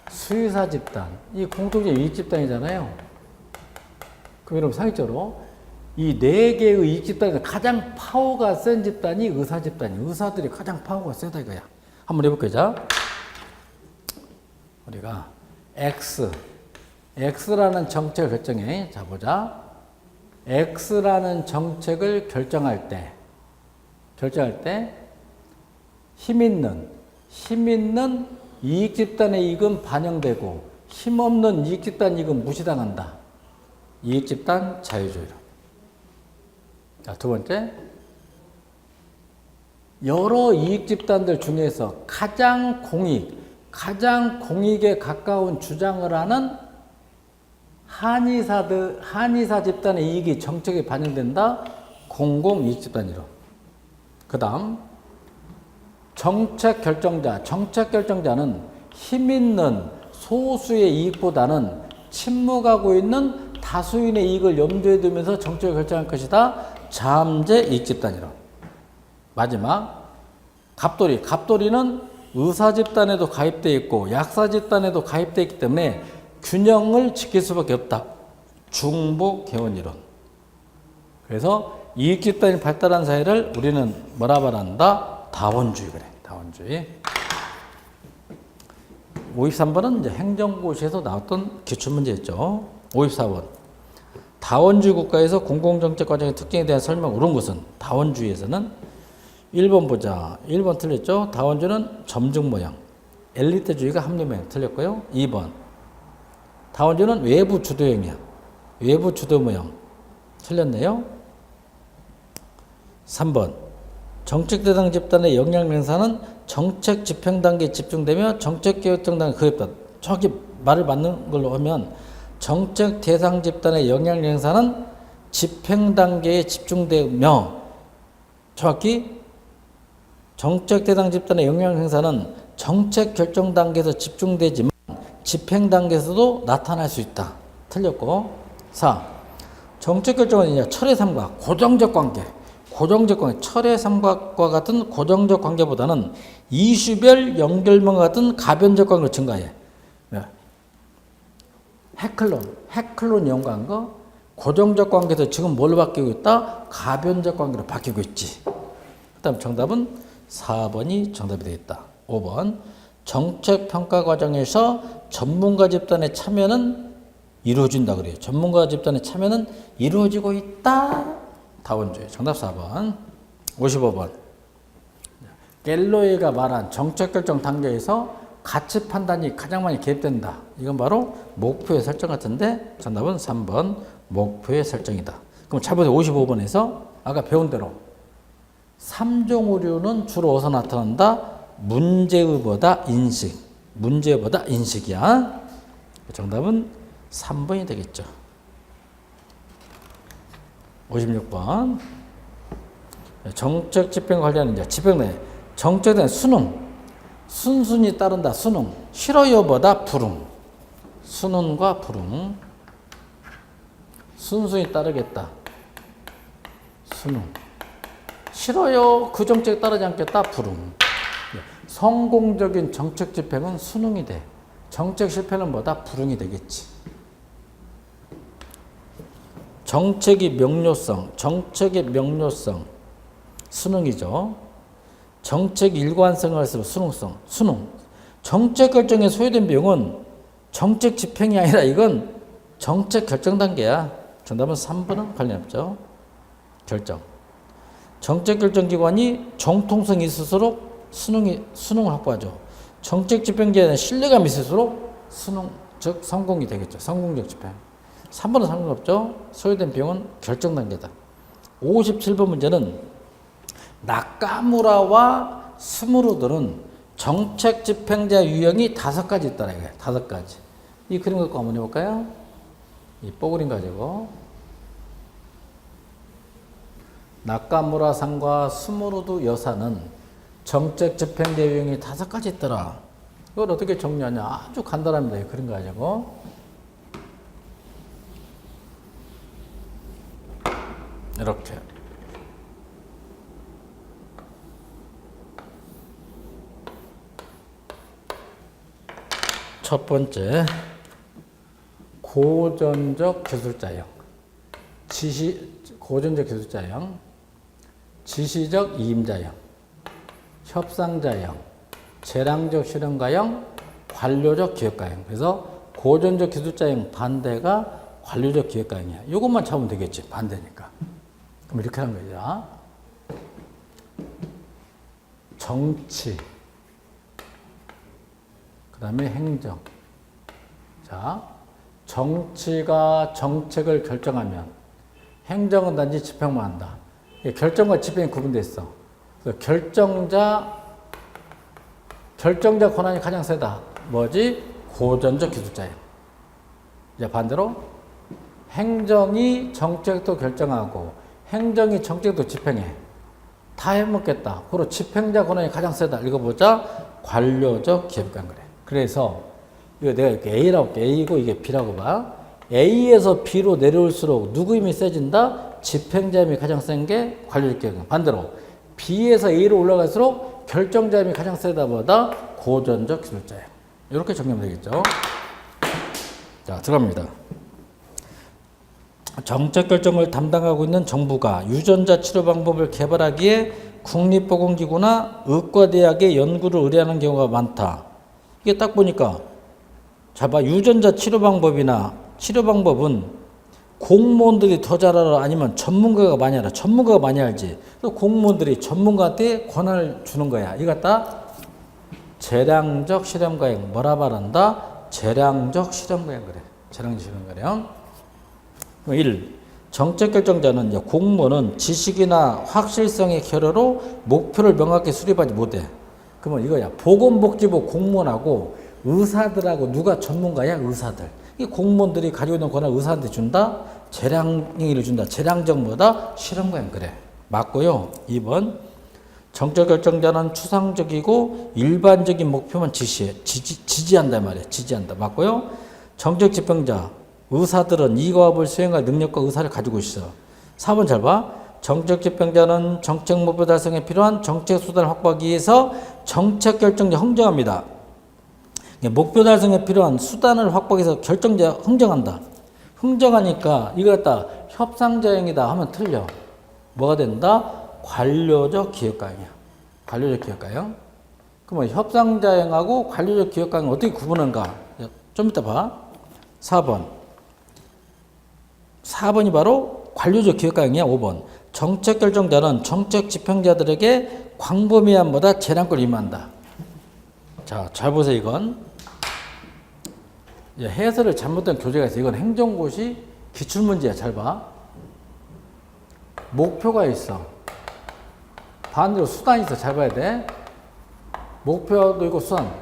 수의사집단, 이 공통적인 이익집단이잖아요. 그럼 여러분 상식적으로 이 4개의 이익집단에서 가장 파워가 센 집단이 의사집단이에요. 의사들이 가장 파워가 세다 이거야. 한번 해볼게요. 자, 우리가 X라는 정책을 결정해. 자, 보자. X라는 정책을 결정할 때 힘 있는 이익집단의 이익은 반영되고 힘없는 이익집단 이익은 무시당한다. 이익집단 자유주의로. 자, 두 번째. 여러 이익집단들 중에서 가장 공익에 가까운 주장을 하는 한의사 집단의 이익이 정책에 반영된다. 공공이익집단이로. 그 다음 정책 결정자는 힘 있는 소수의 이익보다는 침묵하고 있는 다수인의 이익을 염두에 두면서 정책을 결정할 것이다. 잠재 이익집단이로. 마지막 갑돌이는 의사집단에도 가입되어 있고 약사집단에도 가입되어 있기 때문에 균형을 지킬 수밖에 없다. 중복개원이론. 그래서 이익집단이 발달한 사회를 우리는 뭐라 말한다? 다원주의 그래. 다원주의. 53번은 이제 행정고시에서 나왔던 기출문제였죠. 54번. 다원주의 국가에서 공공정책 과정의 특징에 대한 설명 옳은 것은? 다원주의에서는 1번 보자. 1번 틀렸죠? 다원주의는 점중 모양. 엘리트주의가 합리 모양 틀렸고요. 2번. 다원주의는 외부 주도형이야. 외부 주도 모양. 틀렸네요. 3번. 정책 대상 집단의 영향 행사는 정책 집행 단계에 집중되며 정책 결정 단계에 그립다. 저기 말을 맞는 걸로 하면 정책 대상 집단의 영향 행사는 집행 단계에 집중되며 정확히 정책 대상 집단의 영향 행사는 정책 결정 단계에서 집중되지만 집행 단계에서도 나타날 수 있다. 틀렸고. 4. 정책 결정은 이제 철의 삶과 고정적 관계, 철의 삶과 같은 고정적 관계보다는 이슈별 연결망과 같은 가변적 관계로 증가해. 해클론 연구한 거 고정적 관계에서 지금 뭘로 바뀌고 있다? 가변적 관계로 바뀌고 있지. 그 다음 정답은 4번이 정답이 되겠다. 5번 정책 평가 과정에서 전문가 집단의 참여는 이루어진다 그래요. 전문가 집단의 참여는 이루어지고 있다. 다원주의. 정답 4번. 55번. 갤로웨이가 말한 정책 결정 단계에서 가치 판단이 가장 많이 개입된다. 이건 바로 목표의 설정 같은데 정답은 3번 목표의 설정이다. 그럼 잘 보세요. 55번에서 아까 배운 대로 3종 오류는 주로 어디서 나타난다? 문제보다 인식이야. 정답은 3번이 되겠죠. 56번. 정책 집행 관련 이제 집행 내 정책에 대한 순순히 따른다. 싫어요보다 불응. 순응과 불응. 순순히 따르겠다. 순응. 싫어요. 그 정책에 따르지 않겠다. 불응. 성공적인 정책 집행은 순응이 돼. 정책 실패는 뭐다? 불응이 되겠지. 정책의 명료성. 순응이죠. 정책 일관성을 해서 순응. 정책 결정에 소요된 비용은 정책 집행이 아니라 이건 정책 결정 단계야. 정답은 3번은 관련 없죠. 결정. 정책 결정 기관이 정통성이 있을수록 순응을 확보하죠. 정책 집행자에는 신뢰감이 있을수록 즉 성공이 되겠죠. 성공적 집행. 3번은 상관없죠. 소요된 비용은 결정 단계다. 57번 문제는 나카무라와 스무르들은 정책 집행자 유형이 5가지 있다라 이거예요. 5가지. 이 그림 갖고 한번 해볼까요? 이 뽀그림 가지고. 나카무라 상과 스무르드 여사는 정책 집행자 유형이 5가지 있더라. 이걸 어떻게 정리하냐? 아주 간단합니다. 이 그림 가지고. 이렇게. 첫 번째, 고전적 기술자형. 고전적 기술자형. 지시적 이임자형. 협상자형. 재량적 실현가형. 관료적 기획가형. 그래서 고전적 기술자형 반대가 관료적 기획가형이야. 이것만 잡으면 되겠지. 반대니까. 그럼 이렇게 하는 거죠. 정치. 그 다음에 행정. 자, 정치가 정책을 결정하면 행정은 단지 집행만 한다. 결정과 집행이 구분되어 있어. 그래서 결정자 권한이 가장 세다. 뭐지? 고전적 기술자예요. 이제 반대로 행정이 정책도 결정하고 행정이 정책도 집행해. 다 해먹겠다. 그리고 집행자 권한이 가장 세다. 읽어보자. 관료적 기획관 그래. 그래서 이거 내가 이렇게 A라고 할게. A고 이게 B라고 봐. A에서 B로 내려올수록 누구 힘이 세진다? 집행자 힘이 가장 센 게 관료적 기획관. 반대로 B에서 A로 올라갈수록 결정자 힘이 가장 세다 보다 고전적 기술자예요. 이렇게 정리하면 되겠죠. 자, 들어갑니다. 정책 결정을 담당하고 있는 정부가 유전자 치료 방법을 개발하기에 국립보건기구나 의과대학에 연구를 의뢰하는 경우가 많다. 이게 딱 보니까 자 봐. 유전자 치료 방법이나 치료 방법은 공무원들이 더 잘 알아? 아니면 전문가가 많이 알아? 전문가가 많이 알지. 그래서 공무원들이 전문가한테 권한을 주는 거야. 이거 갖다 재량적 실험가형. 뭐라 말한다? 재량적 실험가형 그래. 재량적 실험가형. 1. 정책 결정자는 이제 공무원은 지식이나 확실성의 결여로 목표를 명확히 수립하지 못해. 그러면 이거야. 보건복지부 공무원하고 의사들하고 누가 전문가야? 의사들. 이 공무원들이 가지고 있는 권한을 의사한테 준다? 재량행위를 준다. 재량적 뭐다? 실험과연 그래. 맞고요. 2번. 정책 결정자는 추상적이고 일반적인 목표만 지지한단 말이에요. 지지한다. 맞고요. 정책 집행자, 의사들은 이 과업을 수행할 능력과 의사를 가지고 있어. 4번 잘 봐. 정책 집행자는 정책 목표 달성에 필요한 정책 수단을 확보하기 위해서 정책 결정자 흥정합니다. 목표 달성에 필요한 수단을 확보하기 위해서 결정자 흥정한다. 흥정하니까 이거 갖다 협상자행이다 하면 틀려. 뭐가 된다? 관료적 기획과잉이야. 관료적 기획과잉. 그러면 협상자행하고 관료적 기획과잉을 어떻게 구분하는가? 좀 이따 봐. 4번. 4번이 바로 관료적 기획과잉이야. 5번. 정책 결정자는 정책 집행자들에게 광범위한 뭐다? 재량권을 임한다. 자, 잘 보세요. 이건 해설을 잘못된 교재가 있어. 이건 행정고시 기출문제야. 잘 봐. 목표가 있어. 반대로 수단이 있어. 잘 봐야 돼. 목표도 있고 수단.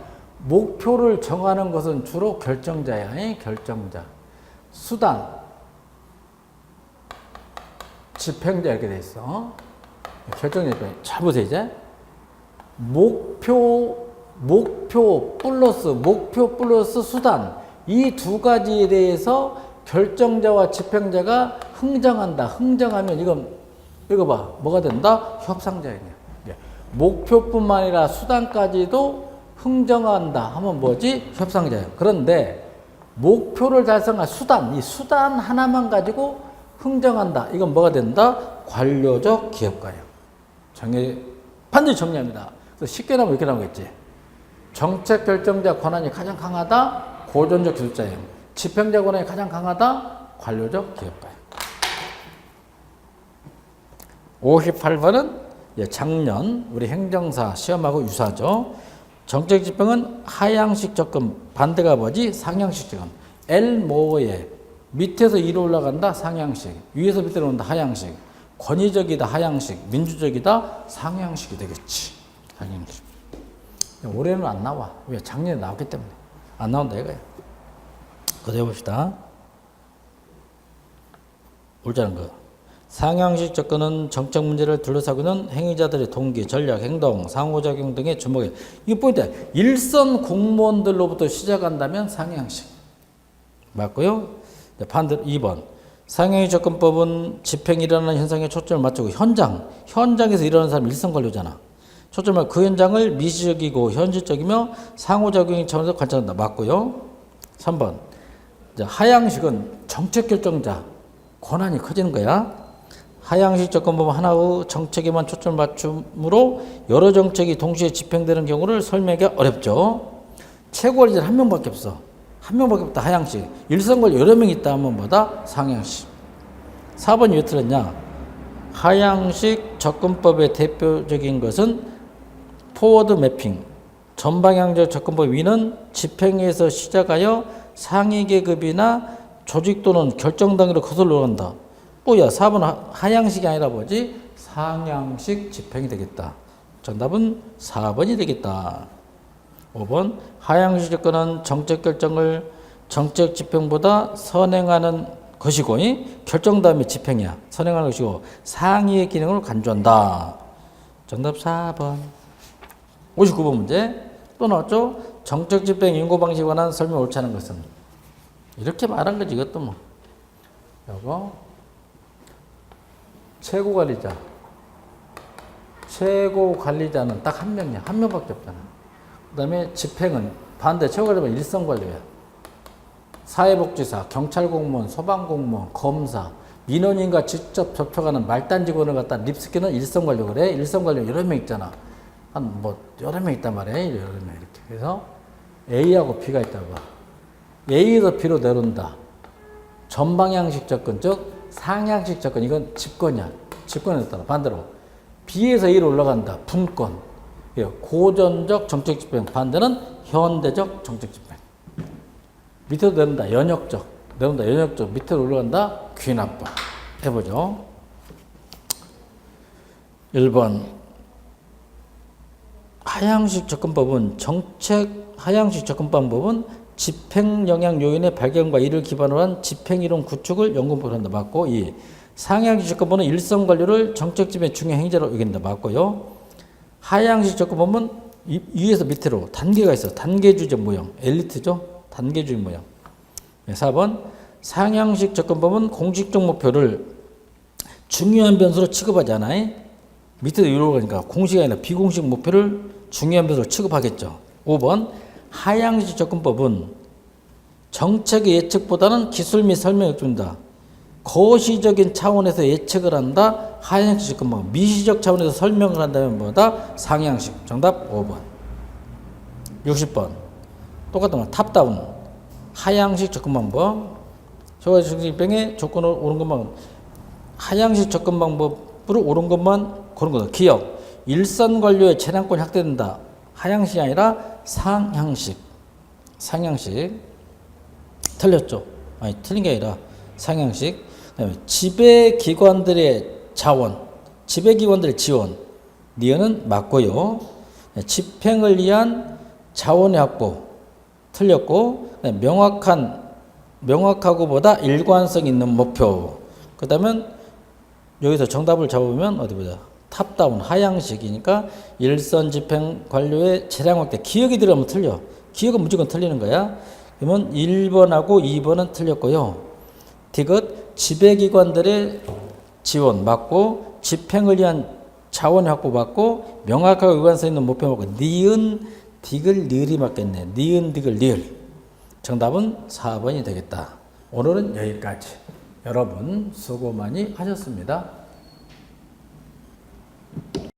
목표를 정하는 것은 주로 결정자야. 결정자. 수단. 집행자 이렇게 돼 있어. 결정자. 잘 보세요. 이제. 목표 플러스 수단. 이 두 가지에 대해서 결정자와 집행자가 흥정한다. 흥정하면 이거 봐. 뭐가 된다? 협상자행이야. 목표뿐만 아니라 수단까지도 흥정한다 하면 뭐지? 협상자행. 그런데 목표를 달성할 수단, 이 수단 하나만 가지고 흥정한다. 이건 뭐가 된다? 관료적 기업가예요. 반드시 정리합니다. 그래서 쉽게 나오면 이렇게 나오겠지. 정책 결정자 권한이 가장 강하다? 고전적 기술자형. 집행자 권한이 가장 강하다? 관료적 기업가형. 58번은 작년 우리 행정사 시험하고 유사하죠. 정책 집행은 하향식 접근, 반대가 뭐지? 상향식 접근. L모의 밑에서 위로 올라간다? 상향식. 위에서 밑으로 온다? 하향식. 권위적이다? 하향식. 민주적이다? 상향식이 되겠지. 상향식. 올해는 안 나와. 왜? 작년에 나왔기 때문에. 안 나온다 이거야. 그거 해봅시다. 옳다는 거. 상향식 접근은 정책 문제를 둘러싸고 있는 행위자들의 동기, 전략, 행동, 상호작용 등에 주목해. 이게 포인트야. 일선 공무원들로부터 시작한다면 상향식. 맞고요. 반대로 2번. 상향식 접근법은 집행이 일어나는 현상에 초점을 맞추고 현장에서 일어나는 사람이 일선 관료잖아. 초점을 그 현장을 미시적이고 현실적이며 상호작용의 차원에서 관찰한다. 맞고요. 3번. 하향식은 정책 결정자 권한이 커지는 거야. 하향식 접근법은 하나의 정책에만 초점을 맞춤으로 여러 정책이 동시에 집행되는 경우를 설명하기가 어렵죠. 최고관리자는 한 명밖에 없어. 한 명밖에 없다. 하향식. 일선관리 여러 명 있다 하면 뭐다? 상향식. 4번이 왜 틀렸냐? 하향식 접근법의 대표적인 것은 포워드 매핑, 전방향적 접근법 위는 집행에서 시작하여 상위 계급이나 조직 또는 결정 단계로 거슬러 간다. 뭐야? 4번 하향식이 아니라 뭐지? 상향식 집행이 되겠다. 정답은 4번이 되겠다. 5번 하향식 접근은 정책 결정을 정책 집행보다 선행하는 것이고 결정 다음에 집행이야. 선행하는 것이고 상위의 기능을 간주한다. 정답 4번. 59번 문제 또 나왔죠? 정책 집행 인고 방식에 관한 설명 옳지 않은 것은 이렇게 말한 거지. 이것도 뭐 요거 최고관리자는 딱 한 명이야. 한 명밖에 없잖아. 그 다음에 집행은 반대. 최고관리자는 일선관료야. 사회복지사, 경찰공무원, 소방공무원, 검사, 민원인과 직접 접촉하는 말단 직원을 갖다 립스키는 일선관료. 그래. 일선관료 여러 명 있잖아. 여러 명 있단 말이야. 여러 명 이렇게. 그래서 A하고 B가 있다고 봐. A에서 B로 내려온다. 전방향식 접근, 즉 상향식 접근. 이건 집권이야. 집권에 따라 반대로 B에서 A로 올라간다. 분권. 고전적 정책 집행. 반대는 현대적 정책 집행. 밑으로 내려온다. 연역적. 밑으로 올라간다. 귀납법. 해보죠. 1번 하향식 접근법은 하향식 접근 방법은 집행 영향 요인의 발견과 이를 기반으로 한 집행 이론 구축을 연구를 한다. 맞고. 2. 상향식 접근법은 일선 관료를 정책집의 중요 행자로 여긴다. 맞고요. 하향식 접근법은 위에서 밑으로 단계가 있어. 단계 주제 모형. 엘리트죠. 단계 주제 모형. 4번 상향식 접근법은 공식적 목표를 중요한 변수로 취급하지 않아요. 밑에도 위로 가니까 공식이 아니라 비공식 목표를 중요한 변수로 취급하겠죠. 5번 하향식 접근법은 정책의 예측보다는 기술 및 설명을 준다. 거시적인 차원에서 예측을 한다. 하향식 접근법. 미시적 차원에서 설명을 한다면 뭐다? 상향식. 정답 5번. 60번 똑같은 거 탑다운 하향식 접근 방법. 소화증진병의 조건을 옳은 것만 하향식 접근 방법으로 옳은 것만 고른 거다. 기억. 일선 관료의 재량권이 확대된다. 하향식이 아니라 상향식. 상향식. 틀렸죠? 아니, 틀린 게 아니라 상향식. 그다음에 지배기관들의 자원, 지배기관들의 지원. 니은은 맞고요. 집행을 위한 자원의 확보. 틀렸고, 명확하고보다 일관성 있는 목표. 그 다음에 여기서 정답을 잡으면 어디 보자. 탑다운 하향식이니까 일선 집행 관료의 재량 확대. 기억이 들어가면 틀려. 기억은 무조건 틀리는 거야. 그러면 1번하고 2번은 틀렸고요. 디귿 지배기관들의 지원 맞고 집행을 위한 자원 확보 맞고 명확하고 일관성 있는 목표 맞고 니은 디귿 리을이 맞겠네. 니은 디귿 리을. 정답은 4번이 되겠다. 오늘은 여기까지. 여러분 수고 많이 하셨습니다.